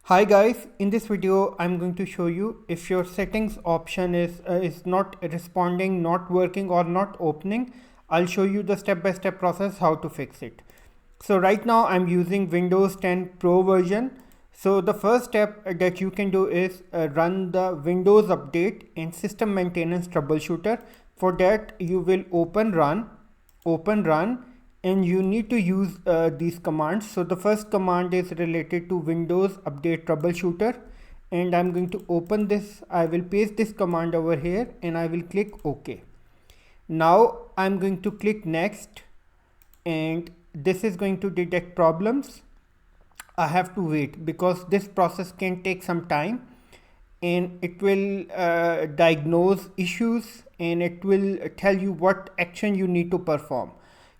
Hi guys, in this video I'm going to show you if your settings option is not responding, not working or not opening. I'll show you the step-by-step process how to fix it. So right now I'm using Windows 10 Pro version. So the first step that you can do is run the Windows Update and System Maintenance Troubleshooter. For that you will open run, and you need to use these commands. So the first command is related to Windows Update Troubleshooter, and I'm going to open this. I will paste this command over here and I will click OK. Now I'm going to click next, and this is going to detect problems. I have to wait because this process can take some time, and it will diagnose issues and it will tell you what action you need to perform.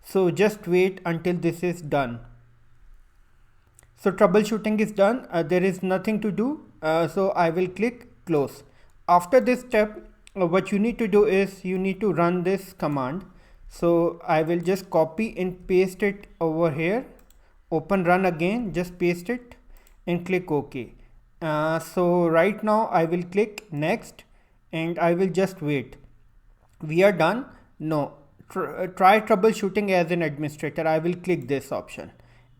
So just wait until this is done. So troubleshooting is done. There is nothing to do. So I will click close. After this step, what you need to do is you need to run this command. So I will just copy and paste it over here. Open run again, just paste it and click OK. So right now I will click next and I will just wait. We are done. No. Try troubleshooting as an administrator. I will click this option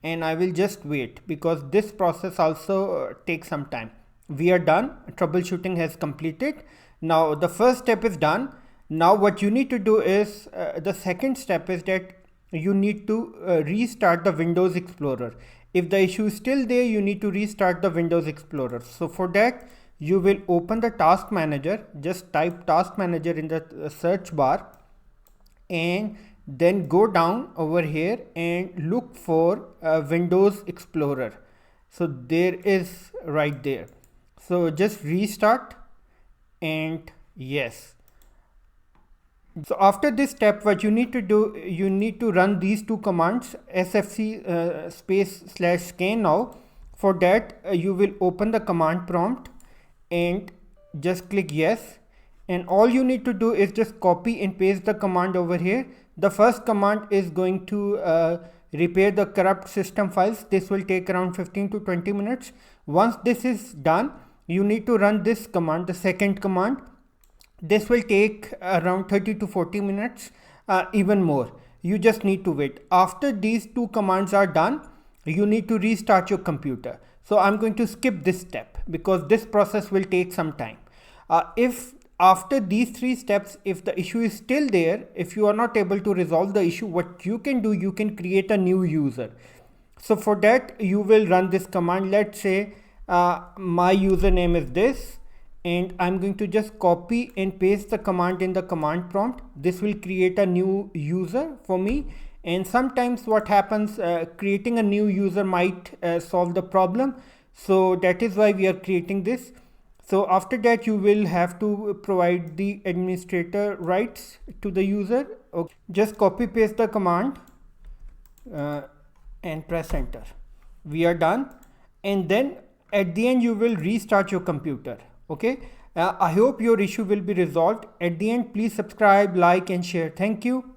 and I will just wait because this process also takes some time. We are done. Troubleshooting has completed. Now the first step is done. Now what you need to do is the second step is that you need to restart the Windows Explorer. If the issue is still there, you need to restart the Windows Explorer. So for that you will open the Task Manager. Just type Task Manager in the search bar and then go down over here and look for Windows Explorer. So there is right there. So just restart and yes. So after this step, what you need to do, you need to run these two commands, sfc /scannow. For that you will open the command prompt and just click yes. And all you need to do is just copy and paste the command over here. The first command is going to repair the corrupt system files. This will take around 15 to 20 minutes. Once this is done, you need to run this command, the second command. This will take around 30 to 40 minutes, even more. You just need to wait. After these two commands are done, you need to restart your computer. So I'm going to skip this step because this process will take some time. If after these three steps, if the issue is still there, if you are not able to resolve the issue, what you can do, you can create a new user. So for that you will run this command. Let's say my username is this, and I'm going to just copy and paste the command in the command prompt. This will create a new user for me. And sometimes what happens, creating a new user might solve the problem. So that is why we are creating this. So after that you will have to provide the administrator rights to the user. Okay. Just copy paste the command and press enter. We are done. And then at the end you will restart your computer. Okay. I hope your issue will be resolved. At the end, please subscribe, like and share. Thank you.